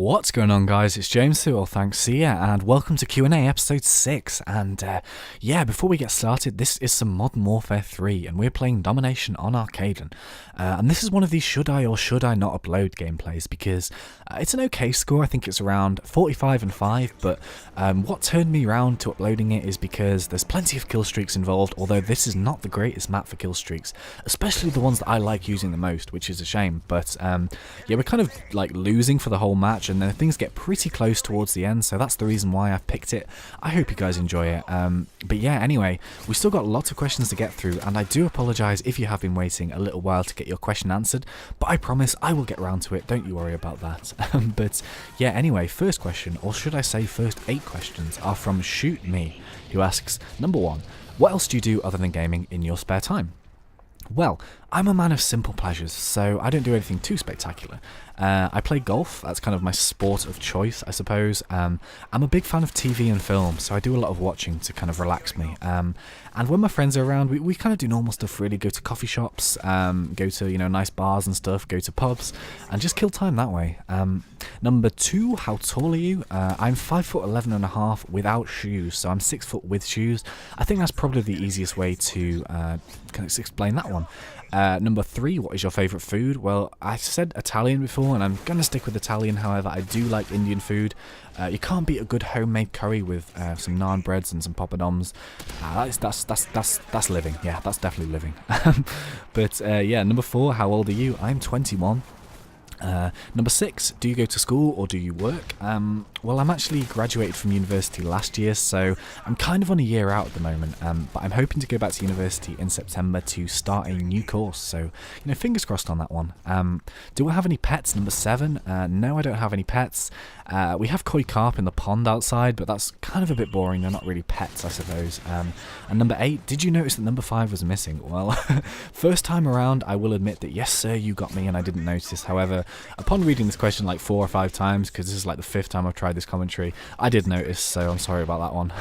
What's going on, guys? It's James here, or ThnxCya, and welcome to Q&A episode 6. And yeah, before we get started, this is some Modern Warfare 3, and we're playing Domination on Arcaden. And this is one of these should I or should I not upload gameplays, because it's an okay score. I think it's around 45 and 5, but what turned me around to uploading it is because there's plenty of kill streaks involved, although this is not the greatest map for kill streaks, especially the ones that I like using the most, which is a shame. But yeah, we're kind of like losing for the whole match, and then things get pretty close towards the end, so that's the reason why I've picked it. I hope you guys enjoy it. But yeah, anyway, we've still got lots of questions to get through, and I do apologise if you have been waiting a little while to get your question answered, but I promise I will get around to it, don't you worry about that. But yeah, anyway, first question, or should I say first 8 questions, are from Shoot Me, who asks, number 1, what else do you do other than gaming in your spare time? Well, I'm a man of simple pleasures, so I don't do anything too spectacular. I play golf, that's kind of my sport of choice, I suppose. I'm a big fan of TV and film, so I do a lot of watching to kind of relax me. And when my friends are around, we kind of do normal stuff really, go to coffee shops, go to, nice bars and stuff, go to pubs, and just kill time that way. Number 2, how tall are you? I'm 5'11.5" without shoes, so I'm 6 foot with shoes. I think that's probably the easiest way to kind of explain that one. Number 3, what is your favourite food? Well, I said Italian before, and I'm going to stick with Italian. However, I do like Indian food. You can't beat a good homemade curry with some naan breads and some poppadoms. That's living. Yeah, that's definitely living. But yeah, number 4, how old are you? I'm 21. Number 6, do you go to school or do you work? Well, I'm actually graduated from university last year, so I'm kind of on a year out at the moment, but I'm hoping to go back to university in September to start a new course, so, fingers crossed on that one. Do I have any pets? Number 7, no, I don't have any pets. We have koi carp in the pond outside, but that's kind of a bit boring. They're not really pets, I suppose. And number 8, did you notice that number 5 was missing? Well, first time around, I will admit that yes sir, you got me and I didn't notice. However, upon reading this question like 4 or 5 times, because this is like the 5th time I've tried this commentary, I did notice, so I'm sorry about that one.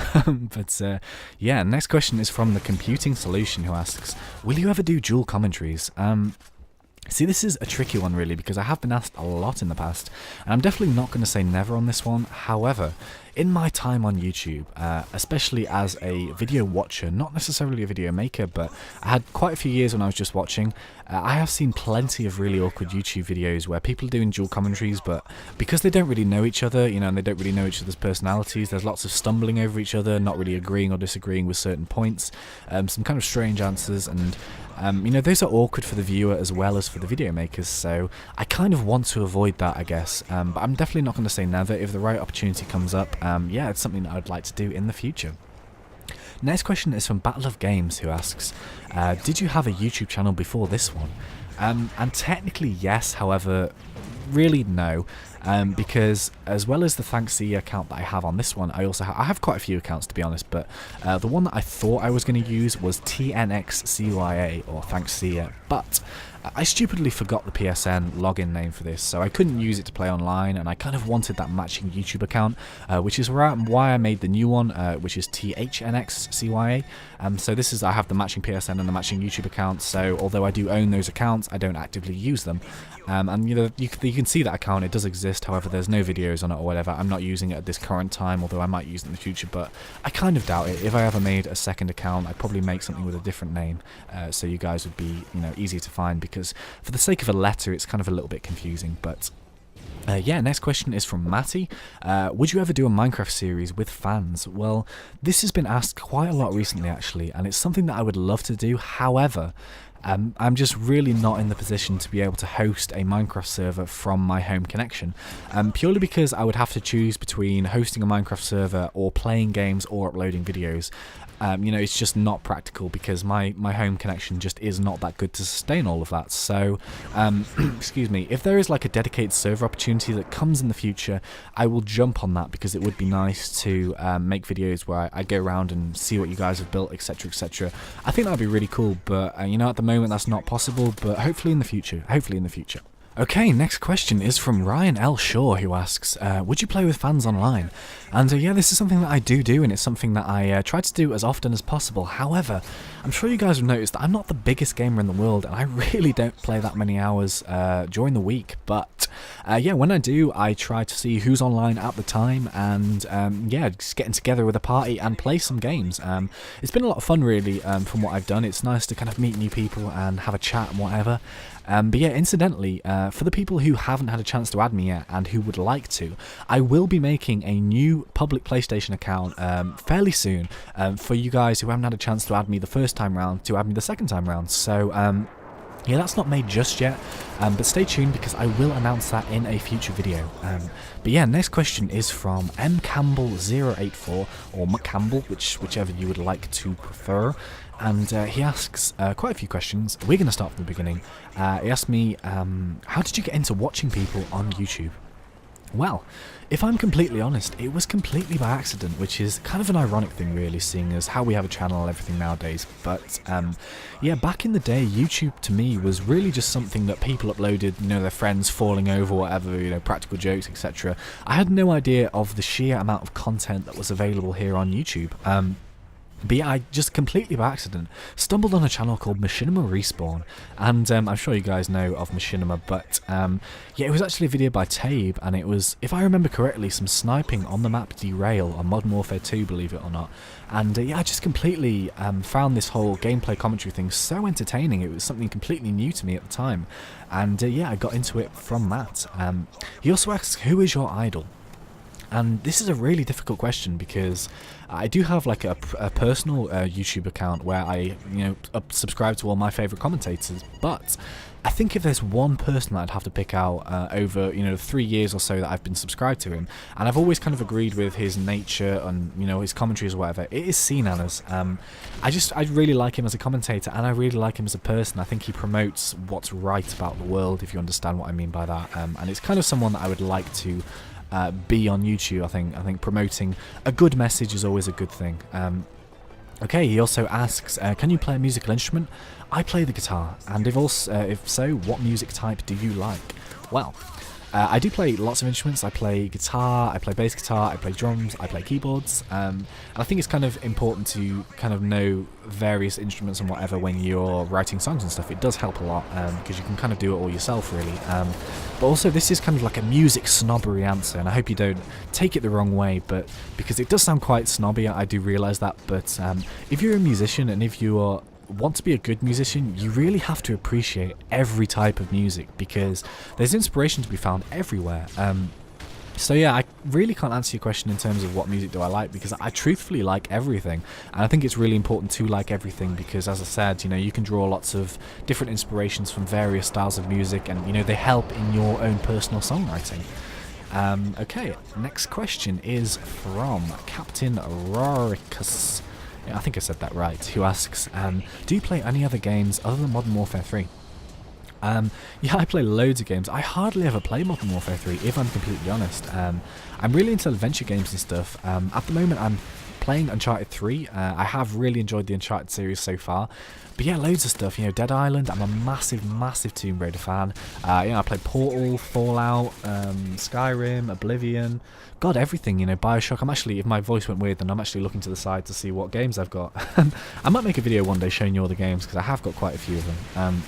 But yeah, next question is from the Computing Solution, who asks, will you ever do dual commentaries? See, this is a tricky one really, because I have been asked a lot in the past, and I'm definitely not going to say never on this one. However, in my time on YouTube, especially as a video watcher, not necessarily a video maker, but I had quite a few years when I was just watching, I have seen plenty of really awkward YouTube videos where people are doing dual commentaries, but because they don't really know each other, and they don't really know each other's personalities, there's lots of stumbling over each other, not really agreeing or disagreeing with certain points, some kind of strange answers, and those are awkward for the viewer as well as for the video makers, so I kind of want to avoid that, I guess, but I'm definitely not going to say never. If the right opportunity comes up, yeah, it's something that I'd like to do in the future. Next question is from Battle of Games, who asks, did you have a YouTube channel before this one? And technically yes, however, really no, because as well as the ThnxCya account that I have on this one, I also I have quite a few accounts, to be honest, but the one that I thought I was going to use was ThnxCya, or ThnxCya, but I stupidly forgot the PSN login name for this, so I couldn't use it to play online, and I kind of wanted that matching YouTube account, which is why I made the new one, which is ThnxCya. So this is, I have the matching PSN and the matching YouTube account, so although I do own those accounts, I don't actively use them. And you can see that account, it does exist, however there's no videos on it or whatever. I'm not using it at this current time, although I might use it in the future, but I kind of doubt it. If I ever made a second account, I'd probably make something with a different name, so you guys would be easy to find, because for the sake of a letter it's kind of a little bit confusing. But yeah, next question is from Matty. Would you ever do a Minecraft series with fans? Well, this has been asked quite a lot recently actually, and it's something that I would love to do. However, I'm just really not in the position to be able to host a Minecraft server from my home connection, purely because I would have to choose between hosting a Minecraft server or playing games or uploading videos. It's just not practical, because my home connection just is not that good to sustain all of that. So, excuse me, if there is like a dedicated server opportunity that comes in the future, I will jump on that, because it would be nice to make videos where I go around and see what you guys have built, etc, etc. I think that would be really cool, but at the moment that's not possible, but hopefully in the future. Okay, next question is from Ryan L. Shaw, who asks, would you play with fans online? And yeah, this is something that I do, and it's something that I try to do as often as possible. However, I'm sure you guys have noticed that I'm not the biggest gamer in the world, and I really don't play that many hours during the week. But yeah, when I do, I try to see who's online at the time, and yeah, just getting together with a party and play some games. It's been a lot of fun, really, from what I've done. It's nice to kind of meet new people and have a chat and whatever. But yeah, incidentally, for the people who haven't had a chance to add me yet and who would like to, I will be making a new public PlayStation account fairly soon for you guys who haven't had a chance to add me the first time round to add me the second time round. So yeah, that's not made just yet, but stay tuned because I will announce that in a future video. But yeah, next question is from mcampbell084, or mcampbell, whichever you would like to prefer. And he asks quite a few questions. We're going to start from the beginning. He asked me, how did you get into watching people on YouTube? Well, if I'm completely honest, it was completely by accident, which is kind of an ironic thing, really, seeing as how we have a channel and everything nowadays. But yeah, back in the day, YouTube to me was really just something that people uploaded, you know, their friends falling over, whatever, you know, practical jokes, etc. I had no idea of the sheer amount of content that was available here on YouTube. But yeah, I just completely by accident stumbled on a channel called Machinima Respawn, and I'm sure you guys know of Machinima, but yeah, it was actually a video by Tabe, and it was, if I remember correctly, some sniping on the map Derail on Modern Warfare 2, believe it or not. And yeah, I just completely found this whole gameplay commentary thing so entertaining. It was something completely new to me at the time, and yeah, I got into it from that. He also asks, who is your idol? And this is a really difficult question because I do have like a personal YouTube account where I, you know, subscribe to all my favourite commentators, but I think if there's one person that I'd have to pick out over, you know, 3 years or so that I've been subscribed to him, and I've always kind of agreed with his nature and, you know, his commentaries or whatever, it is ThnxCya. I really like him as a commentator, and I really like him as a person. I think he promotes what's right about the world, if you understand what I mean by that, and it's kind of someone that I would like to be on YouTube. I think promoting a good message is always a good thing. Okay, he also asks, can you play a musical instrument? I play the guitar, and if so, what music type do you like? Well, I do play lots of instruments. I play guitar, I play bass guitar, I play drums, I play keyboards, and I think it's kind of important to kind of know various instruments and whatever when you're writing songs and stuff. It does help a lot because you can kind of do it all yourself, really. But also, this is kind of like a music snobbery answer, and I hope you don't take it the wrong way, but because it does sound quite snobby, I do realise that. But if you're a musician and if you want to be a good musician, you really have to appreciate every type of music because there's inspiration to be found everywhere. So yeah, I really can't answer your question in terms of what music do I like, because I truthfully like everything, and I think it's really important to like everything because, as I said, you know, you can draw lots of different inspirations from various styles of music, and you know, they help in your own personal songwriting. Okay, next question is from Captain Roricus, I think I said that right, who asks, do you play any other games other than Modern Warfare 3? Yeah, I play loads of games. I hardly ever play Modern Warfare 3, if I'm completely honest. I'm really into adventure games and stuff. At the moment, I'm playing Uncharted 3. I have really enjoyed the Uncharted series so far. But yeah, loads of stuff. You know, Dead Island, I'm a massive Tomb Raider fan. You know, I played Portal, Fallout, Skyrim, Oblivion. God, everything, you know, Bioshock. I'm actually, if my voice went weird, then I'm actually looking to the side to see what games I've got. I might make a video one day showing you all the games, because I have got quite a few of them.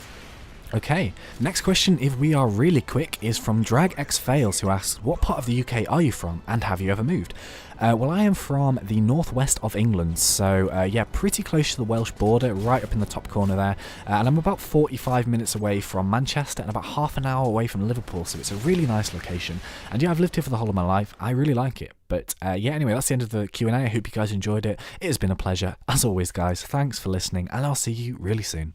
Okay, next question, if we are really quick, is from DragXFails, who asks, what part of the UK are you from, and have you ever moved? Well, I am from the northwest of England, so yeah, pretty close to the Welsh border, right up in the top corner there, and I'm about 45 minutes away from Manchester and about half an hour away from Liverpool, so it's a really nice location, and yeah, I've lived here for the whole of my life. I really like it. But yeah, anyway, that's the end of the Q&A. I hope you guys enjoyed it. It has been a pleasure. As always, guys, thanks for listening, and I'll see you really soon.